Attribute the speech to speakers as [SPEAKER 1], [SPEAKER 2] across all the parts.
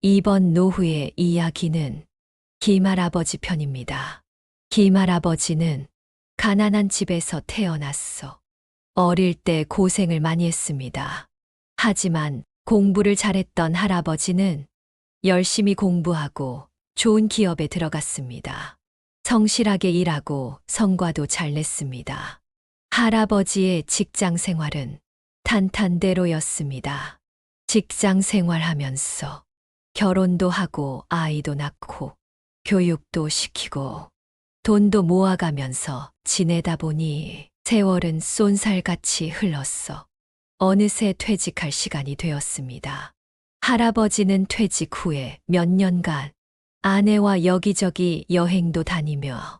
[SPEAKER 1] 이번 노후의 이야기는 김할아버지 편입니다. 김할아버지는 가난한 집에서 태어났어. 어릴 때 고생을 많이 했습니다. 하지만 공부를 잘했던 할아버지는 열심히 공부하고 좋은 기업에 들어갔습니다. 성실하게 일하고 성과도 잘 냈습니다. 할아버지의 직장 생활은 탄탄대로였습니다. 직장 생활하면서 결혼도 하고 아이도 낳고 교육도 시키고 돈도 모아가면서 지내다 보니 세월은 쏜살같이 흘렀어. 어느새 퇴직할 시간이 되었습니다. 할아버지는 퇴직 후에 몇 년간 아내와 여기저기 여행도 다니며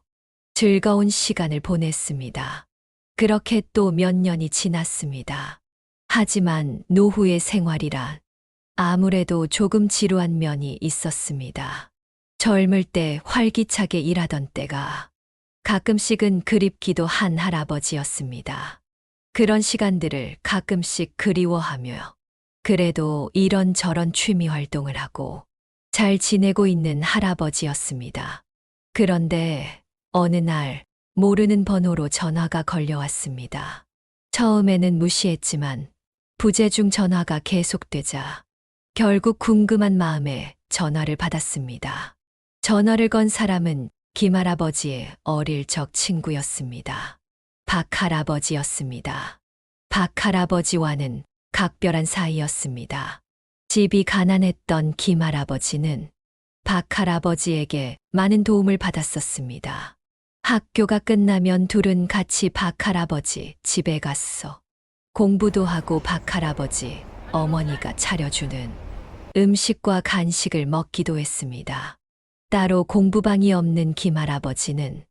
[SPEAKER 1] 즐거운 시간을 보냈습니다. 그렇게 또 몇 년이 지났습니다. 하지만 노후의 생활이란 아무래도 조금 지루한 면이 있었습니다. 젊을 때 활기차게 일하던 때가 가끔씩은 그립기도 한 할아버지였습니다. 그런 시간들을 가끔씩 그리워하며 그래도 이런저런 취미 활동을 하고 잘 지내고 있는 할아버지였습니다. 그런데 어느 날 모르는 번호로 전화가 걸려왔습니다. 처음에는 무시했지만 부재중 전화가 계속되자 결국 궁금한 마음에 전화를 받았습니다. 전화를 건 사람은 김할아버지의 어릴 적 친구였습니다. 박할아버지였습니다. 박할아버지와는 각별한 사이였습니다. 집이 가난했던 김할아버지는 박할아버지에게 많은 도움을 받았었습니다. 학교가 끝나면 둘은 같이 박할아버지 집에 갔어. 공부도 하고 박할아버지 어머니가 차려주는 음식과 간식을 먹기도 했습니다. 따로 공부방이 없는 김할아버지는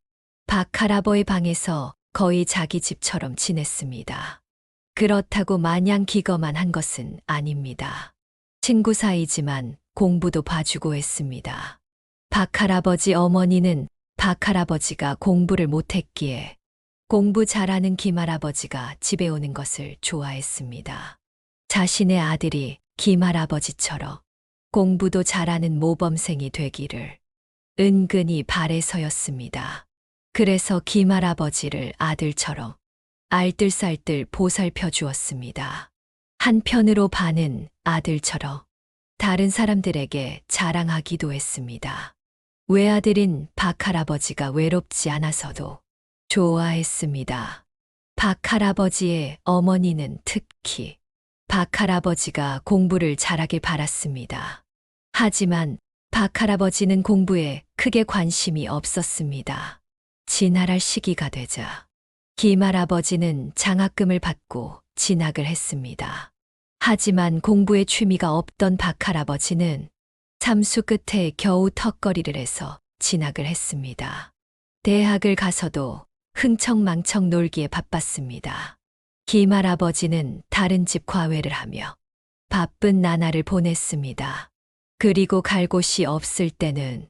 [SPEAKER 1] 박할아버의 방에서 거의 자기 집처럼 지냈습니다. 그렇다고 마냥 기거만 한 것은 아닙니다. 친구 사이지만 공부도 봐주고 했습니다. 박할아버지 어머니는 박할아버지가 공부를 못했기에 공부 잘하는 김할아버지가 집에 오는 것을 좋아했습니다. 자신의 아들이 김할아버지처럼 공부도 잘하는 모범생이 되기를 은근히 바래서였습니다. 그래서 김할아버지를 아들처럼 알뜰살뜰 보살펴 주었습니다. 한편으로 반은 아들처럼 다른 사람들에게 자랑하기도 했습니다. 외아들인 박할아버지가 외롭지 않아서도 좋아했습니다. 박할아버지의 어머니는 특히 박할아버지가 공부를 잘하길 바랐습니다. 하지만 박할아버지는 공부에 크게 관심이 없었습니다. 진학할 시기가 되자 김할아버지는 장학금을 받고 진학을 했습니다. 하지만 공부에 취미가 없던 박할아버지는 삼수 끝에 겨우 턱걸이를 해서 진학을 했습니다. 대학을 가서도 흥청망청 놀기에 바빴습니다. 김할아버지는 다른 집 과외를 하며 바쁜 나날을 보냈습니다. 그리고 갈 곳이 없을 때는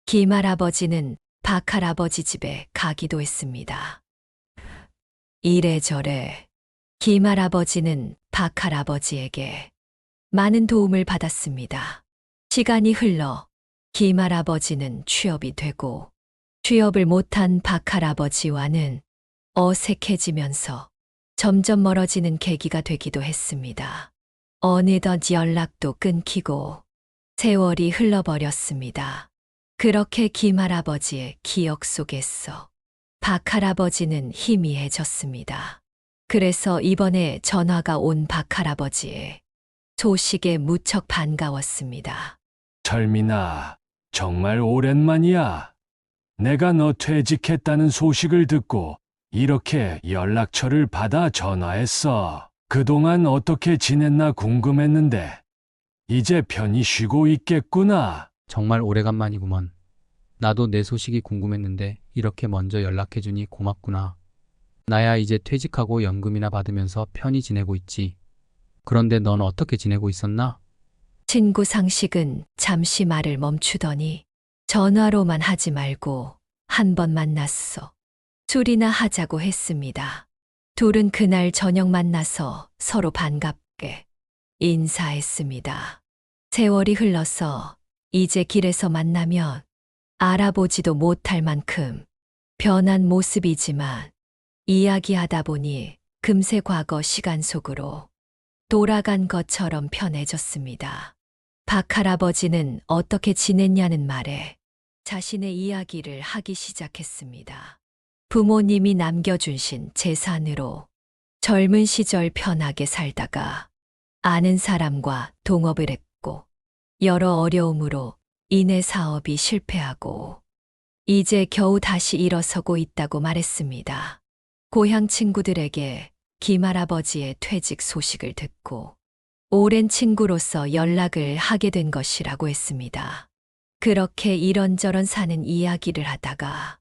[SPEAKER 1] 김할아버지는 박할아버지 집에 가기도 했습니다. 이래저래 김할아버지는 박할아버지에게 많은 도움을 받았습니다. 시간이 흘러 김할아버지는 취업이 되고 취업을 못한 박할아버지와는 어색해지면서 점점 멀어지는 계기가 되기도 했습니다. 어느덧 연락도 끊기고 세월이 흘러버렸습니다. 그렇게 김할아버지의 기억 속에서 박할아버지는 희미해졌습니다. 그래서 이번에 전화가 온 박할아버지의 소식에 무척 반가웠습니다.
[SPEAKER 2] 철민아, 정말 오랜만이야. 내가 너 퇴직했다는 소식을 듣고 이렇게 연락처를 받아 전화했어. 그동안 어떻게 지냈나 궁금했는데 이제 편히 쉬고 있겠구나.
[SPEAKER 3] 정말 오래간만이구먼. 나도 내 소식이 궁금했는데 이렇게 먼저 연락해주니 고맙구나. 나야 이제 퇴직하고 연금이나 받으면서 편히 지내고 있지. 그런데 넌 어떻게 지내고 있었나?
[SPEAKER 1] 친구 상식은 잠시 말을 멈추더니 전화로만 하지 말고 한 번 만났어. 술이나 하자고 했습니다. 둘은 그날 저녁 만나서 서로 반갑게 인사했습니다. 세월이 흘러서 이제 길에서 만나면 알아보지도 못할 만큼 변한 모습이지만 이야기하다 보니 금세 과거 시간 속으로 돌아간 것처럼 편해졌습니다. 박 할아버지는 어떻게 지냈냐는 말에 자신의 이야기를 하기 시작했습니다. 부모님이 남겨주신 재산으로 젊은 시절 편하게 살다가 아는 사람과 동업을 했고 여러 어려움으로 인해 사업이 실패하고 이제 겨우 다시 일어서고 있다고 말했습니다. 고향 친구들에게 김할아버지의 퇴직 소식을 듣고 오랜 친구로서 연락을 하게 된 것이라고 했습니다. 그렇게 이런저런 사는 이야기를 하다가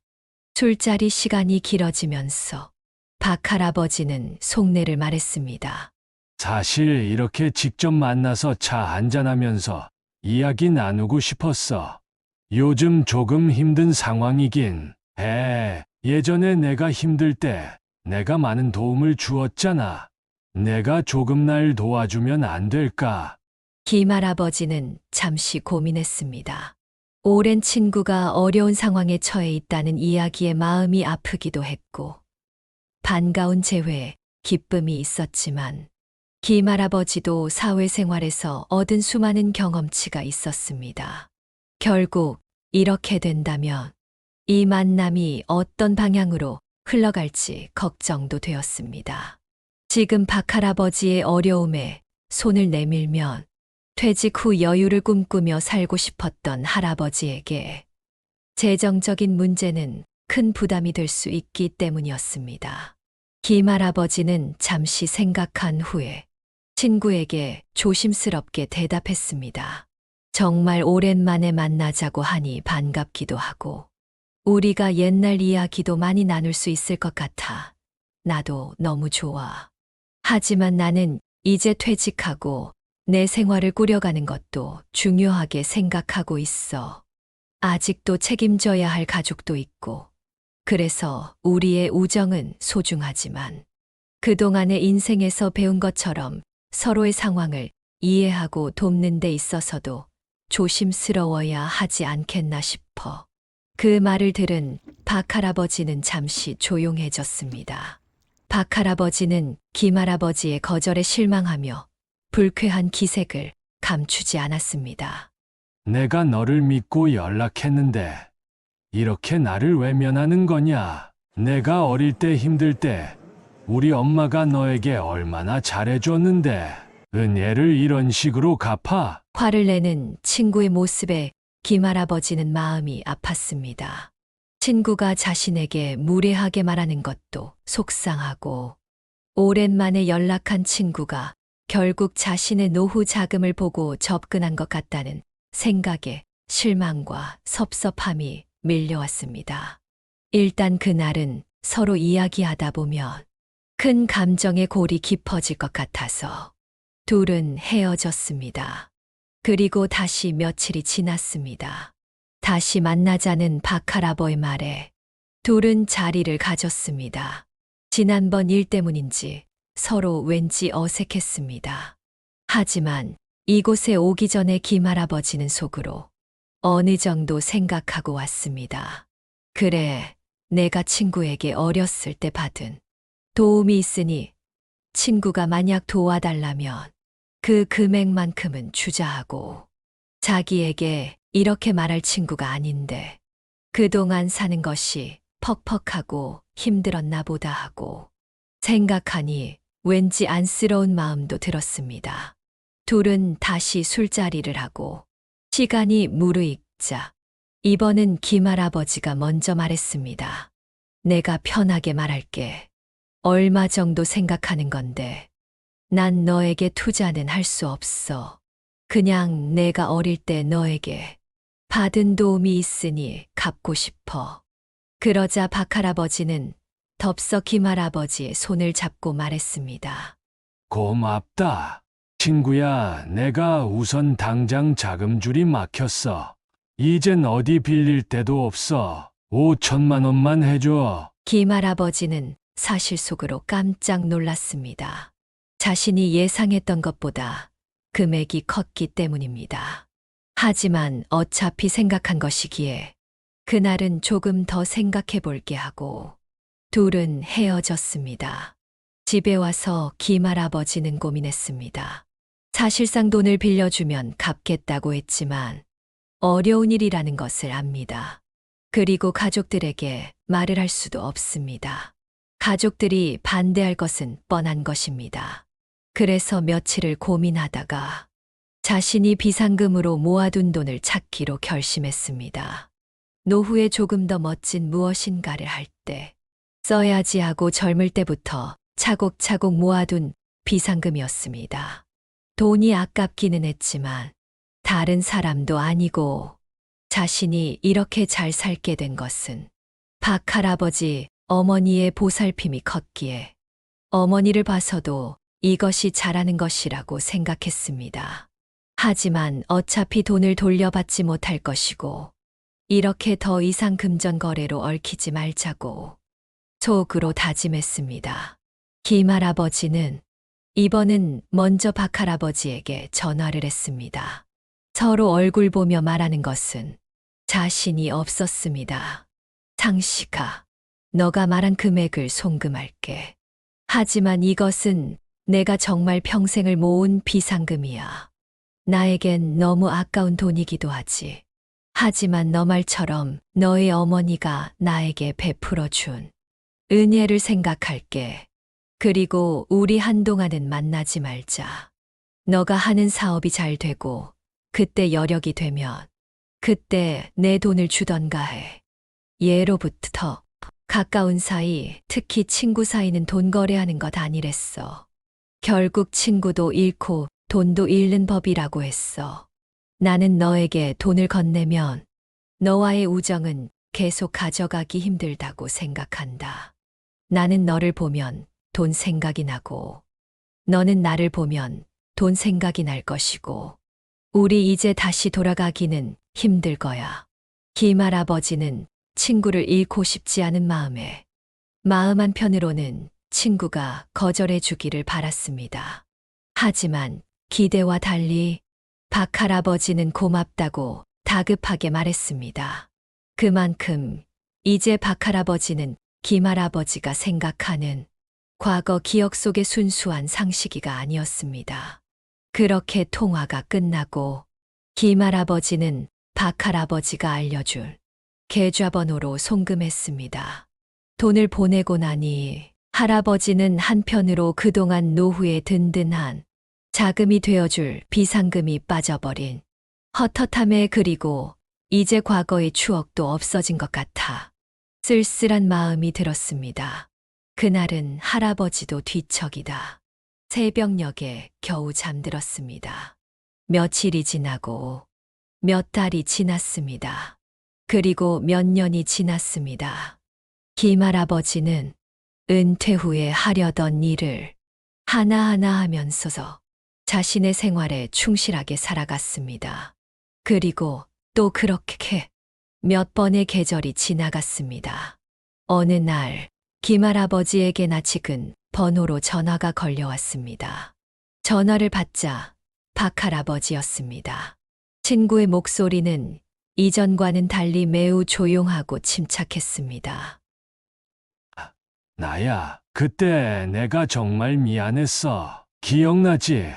[SPEAKER 1] 술자리 시간이 길어지면서 박 할아버지는 속내를 말했습니다.
[SPEAKER 2] 사실 이렇게 직접 만나서 차 한잔하면서 이야기 나누고 싶었어. 요즘 조금 힘든 상황이긴 해. 예전에 내가 힘들 때 내가 많은 도움을 주었잖아. 내가 조금 날 도와주면 안 될까?
[SPEAKER 1] 김할아버지는 잠시 고민했습니다. 오랜 친구가 어려운 상황에 처해 있다는 이야기에 마음이 아프기도 했고 반가운 재회에 기쁨이 있었지만 김할아버지도 사회생활에서 얻은 수많은 경험치가 있었습니다. 결국 이렇게 된다면 이 만남이 어떤 방향으로 흘러갈지 걱정도 되었습니다. 지금 박 할아버지의 어려움에 손을 내밀면 퇴직 후 여유를 꿈꾸며 살고 싶었던 할아버지에게 재정적인 문제는 큰 부담이 될 수 있기 때문이었습니다. 김할아버지는 잠시 생각한 후에 친구에게 조심스럽게 대답했습니다. 정말 오랜만에 만나자고 하니 반갑기도 하고 우리가 옛날 이야기도 많이 나눌 수 있을 것 같아. 나도 너무 좋아. 하지만 나는 이제 퇴직하고 내 생활을 꾸려가는 것도 중요하게 생각하고 있어. 아직도 책임져야 할 가족도 있고, 그래서 우리의 우정은 소중하지만 그동안의 인생에서 배운 것처럼 서로의 상황을 이해하고 돕는 데 있어서도 조심스러워야 하지 않겠나 싶어. 그 말을 들은 박 할아버지는 잠시 조용해졌습니다. 박 할아버지는 김할아버지의 거절에 실망하며 불쾌한 기색을 감추지 않았습니다.
[SPEAKER 2] 내가 너를 믿고 연락했는데 이렇게 나를 외면하는 거냐? 내가 어릴 때 힘들 때 우리 엄마가 너에게 얼마나 잘해줬는데 은혜를 이런 식으로 갚아?
[SPEAKER 1] 화를 내는 친구의 모습에 김할아버지는 마음이 아팠습니다. 친구가 자신에게 무례하게 말하는 것도 속상하고 오랜만에 연락한 친구가 결국 자신의 노후 자금을 보고 접근한 것 같다는 생각에 실망과 섭섭함이 밀려왔습니다. 일단 그날은 서로 이야기하다 보면 큰 감정의 골이 깊어질 것 같아서 둘은 헤어졌습니다. 그리고 다시 며칠이 지났습니다. 다시 만나자는 박 할아버의 말에 둘은 자리를 가졌습니다. 지난번 일 때문인지 서로 왠지 어색했습니다. 하지만 이곳에 오기 전에 김할아버지는 속으로 어느 정도 생각하고 왔습니다. 그래, 내가 친구에게 어렸을 때 받은 도움이 있으니 친구가 만약 도와달라면 그 금액만큼은 주자 하고 자기에게 이렇게 말할 친구가 아닌데 그동안 사는 것이 퍽퍽하고 힘들었나 보다 하고 생각하니 왠지 안쓰러운 마음도 들었습니다. 둘은 다시 술자리를 하고 시간이 무르익자 이번은 김할아버지가 먼저 말했습니다. 내가 편하게 말할게. 얼마 정도 생각하는 건데 난 너에게 투자는 할 수 없어. 그냥 내가 어릴 때 너에게 받은 도움이 있으니 갚고 싶어. 그러자 박 할아버지는 덥석 김할아버지의 손을 잡고 말했습니다.
[SPEAKER 2] 고맙다. 친구야, 내가 우선 당장 자금줄이 막혔어. 이젠 어디 빌릴 데도 없어. 5천만 원만 해줘.
[SPEAKER 1] 김할아버지는 사실 속으로 깜짝 놀랐습니다. 자신이 예상했던 것보다 금액이 컸기 때문입니다. 하지만 어차피 생각한 것이기에 그날은 조금 더 생각해 볼게 하고 둘은 헤어졌습니다. 집에 와서 김할아버지는 고민했습니다. 사실상 돈을 빌려주면 갚겠다고 했지만 어려운 일이라는 것을 압니다. 그리고 가족들에게 말을 할 수도 없습니다. 가족들이 반대할 것은 뻔한 것입니다. 그래서 며칠을 고민하다가 자신이 비상금으로 모아둔 돈을 찾기로 결심했습니다. 노후에 조금 더 멋진 무엇인가를 할 때 써야지 하고 젊을 때부터 차곡차곡 모아둔 비상금이었습니다. 돈이 아깝기는 했지만 다른 사람도 아니고 자신이 이렇게 잘 살게 된 것은 박할아버지 어머니의 보살핌이 컸기에 어머니를 봐서도 이것이 잘하는 것이라고 생각했습니다. 하지만 어차피 돈을 돌려받지 못할 것이고 이렇게 더 이상 금전 거래로 얽히지 말자고 속으로 다짐했습니다. 김할아버지는 이번은 먼저 박할아버지에게 전화를 했습니다. 서로 얼굴 보며 말하는 것은 자신이 없었습니다. 상식아, 너가 말한 금액을 송금할게. 하지만 이것은 내가 정말 평생을 모은 비상금이야. 나에겐 너무 아까운 돈이기도 하지. 하지만 너 말처럼 너의 어머니가 나에게 베풀어 준 은혜를 생각할게. 그리고 우리 한동안은 만나지 말자. 너가 하는 사업이 잘 되고 그때 여력이 되면 그때 내 돈을 주던가 해. 예로부터 가까운 사이, 특히 친구 사이는 돈 거래하는 것 아니랬어. 결국 친구도 잃고 돈도 잃는 법이라고 했어. 나는 너에게 돈을 건네면 너와의 우정은 계속 가져가기 힘들다고 생각한다. 나는 너를 보면 돈 생각이 나고 너는 나를 보면 돈 생각이 날 것이고 우리 이제 다시 돌아가기는 힘들 거야. 김할아버지는 친구를 잃고 싶지 않은 마음에 마음 한편으로는 친구가 거절해 주기를 바랐습니다. 하지만 기대와 달리 박할아버지는 고맙다고 다급하게 말했습니다. 그만큼 이제 박할아버지는 김할아버지가 생각하는 과거 기억 속의 순수한 상식이가 아니었습니다. 그렇게 통화가 끝나고 김할아버지는 박할아버지가 알려준 계좌번호로 송금했습니다. 돈을 보내고 나니 할아버지는 한편으로 그동안 노후에 든든한 자금이 되어줄 비상금이 빠져버린 헛헛함에 그리고 이제 과거의 추억도 없어진 것 같아 쓸쓸한 마음이 들었습니다. 그날은 할아버지도 뒤척이다. 새벽녘에 겨우 잠들었습니다. 며칠이 지나고 몇 달이 지났습니다. 그리고 몇 년이 지났습니다. 김할아버지는 은퇴 후에 하려던 일을 하나하나 하면서 자신의 생활에 충실하게 살아갔습니다. 그리고 또 그렇게 몇 번의 계절이 지나갔습니다. 어느 날 김할아버지에게 낯익은 번호로 전화가 걸려왔습니다. 전화를 받자 박할아버지였습니다. 친구의 목소리는 이전과는 달리 매우 조용하고 침착했습니다.
[SPEAKER 2] 나야, 그때 내가 정말 미안했어. 기억나지?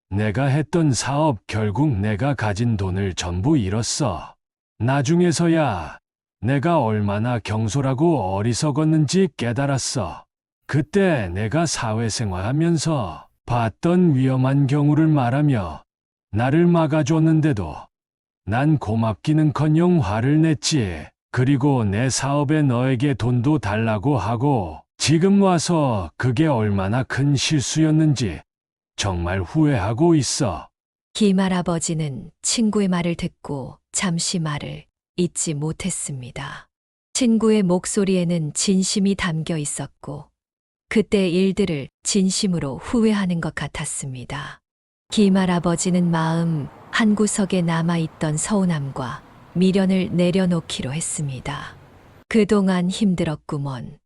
[SPEAKER 2] 내가 했던 사업 결국 내가 가진 돈을 전부 잃었어. 나중에서야 내가 얼마나 경솔하고 어리석었는지 깨달았어. 그때 내가 사회생활하면서 봤던 위험한 경우를 말하며 나를 막아줬는데도 난 고맙기는커녕 화를 냈지. 그리고 내 사업에 너에게 돈도 달라고 하고 지금 와서 그게 얼마나 큰 실수였는지 정말 후회하고 있어.
[SPEAKER 1] 김할아버지는 친구의 말을 듣고 잠시 말을 잇지 못했습니다. 친구의 목소리에는 진심이 담겨 있었고 그때의 일들을 진심으로 후회하는 것 같았습니다. 김할아버지는 마음 한구석에 남아있던 서운함과 미련을 내려놓기로 했습니다. 그동안 힘들었구먼.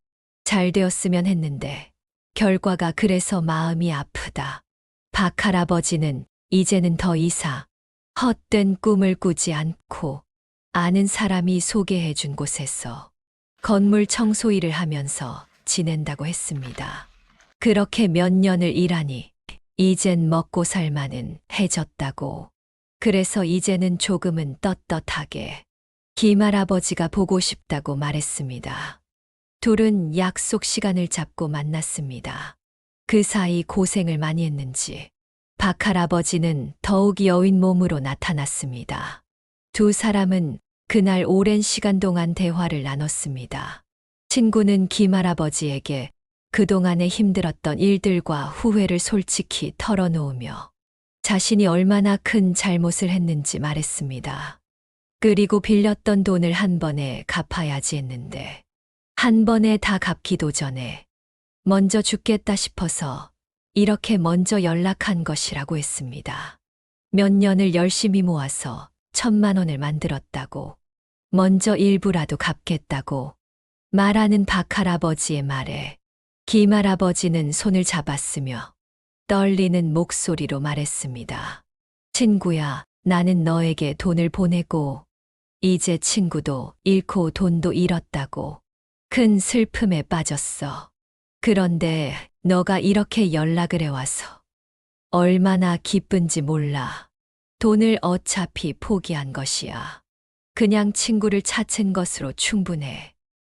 [SPEAKER 1] 잘 되었으면 했는데 결과가 그래서 마음이 아프다. 박할아버지는 이제는 더 이상 헛된 꿈을 꾸지 않고 아는 사람이 소개해 준 곳에서 건물 청소 일을 하면서 지낸다고 했습니다. 그렇게 몇 년을 일하니 이젠 먹고 살만은 해졌다고. 그래서 이제는 조금은 떳떳하게 김할아버지가 보고 싶다고 말했습니다. 둘은 약속 시간을 잡고 만났습니다. 그 사이 고생을 많이 했는지 박할아버지는 더욱 여윈 몸으로 나타났습니다. 두 사람은 그날 오랜 시간 동안 대화를 나눴습니다. 친구는 김할아버지에게 그동안에 힘들었던 일들과 후회를 솔직히 털어놓으며 자신이 얼마나 큰 잘못을 했는지 말했습니다. 그리고 빌렸던 돈을 한 번에 갚아야지 했는데 한 번에 다 갚기도 전에 먼저 죽겠다 싶어서 이렇게 먼저 연락한 것이라고 했습니다. 몇 년을 열심히 모아서 1,000만 원을 만들었다고, 먼저 일부라도 갚겠다고 말하는 박할아버지의 말에 김할아버지는 손을 잡았으며 떨리는 목소리로 말했습니다. 친구야, 나는 너에게 돈을 보내고 이제 친구도 잃고 돈도 잃었다고 큰 슬픔에 빠졌어. 그런데 너가 이렇게 연락을 해와서 얼마나 기쁜지 몰라. 돈을 어차피 포기한 것이야. 그냥 친구를 찾은 것으로 충분해.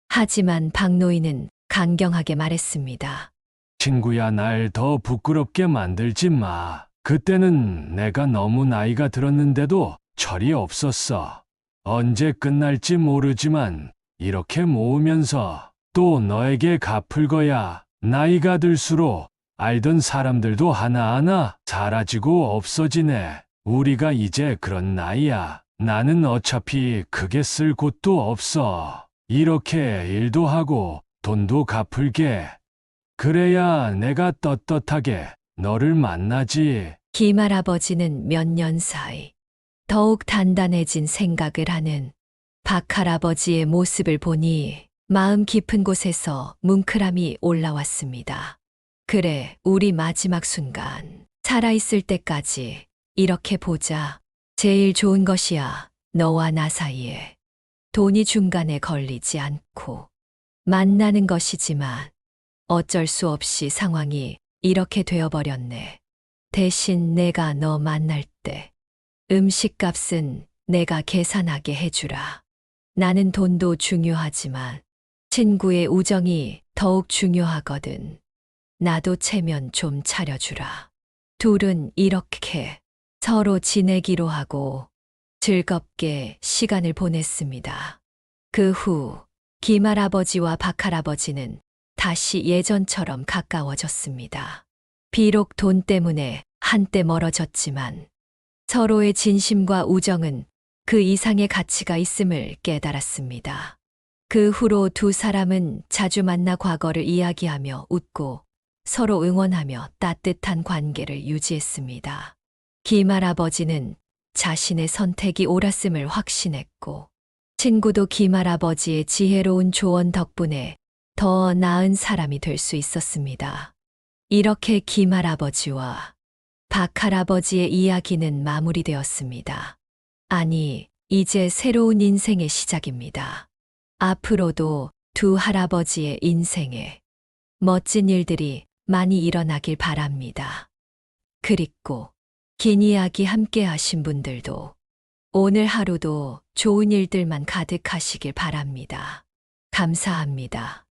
[SPEAKER 1] 하지만 박노인은 강경하게 말했습니다.
[SPEAKER 2] 친구야, 날 더 부끄럽게 만들지 마. 그때는 내가 너무 나이가 들었는데도 철이 없었어. 언제 끝날지 모르지만 이렇게 모으면서 또 너에게 갚을 거야. 나이가 들수록 알던 사람들도 하나하나 사라지고 없어지네. 우리가 이제 그런 나이야. 나는 어차피 크게 쓸 곳도 없어. 이렇게 일도 하고 돈도 갚을게. 그래야 내가 떳떳하게 너를 만나지.
[SPEAKER 1] 김할아버지는 몇 년 사이 더욱 단단해진 생각을 하는 박할아버지의 모습을 보니 마음 깊은 곳에서 뭉클함이 올라왔습니다. 그래, 우리 마지막 순간 살아있을 때까지 이렇게 보자. 제일 좋은 것이야. 너와 나 사이에 돈이 중간에 걸리지 않고 만나는 것이지만 어쩔 수 없이 상황이 이렇게 되어버렸네. 대신 내가 너 만날 때 음식값은 내가 계산하게 해주라. 나는 돈도 중요하지만 친구의 우정이 더욱 중요하거든. 나도 체면 좀 차려주라. 둘은 이렇게 서로 지내기로 하고 즐겁게 시간을 보냈습니다. 그 후 김할아버지와 박할아버지는 다시 예전처럼 가까워졌습니다. 비록 돈 때문에 한때 멀어졌지만 서로의 진심과 우정은 그 이상의 가치가 있음을 깨달았습니다. 그 후로 두 사람은 자주 만나 과거를 이야기하며 웃고 서로 응원하며 따뜻한 관계를 유지했습니다. 김할아버지는 자신의 선택이 옳았음을 확신했고 친구도 김할아버지의 지혜로운 조언 덕분에 더 나은 사람이 될 수 있었습니다. 이렇게 김할아버지와 박할아버지의 이야기는 마무리되었습니다. 아니, 이제 새로운 인생의 시작입니다. 앞으로도 두 할아버지의 인생에 멋진 일들이 많이 일어나길 바랍니다. 그리고 긴 이야기 함께 하신 분들도 오늘 하루도 좋은 일들만 가득하시길 바랍니다. 감사합니다.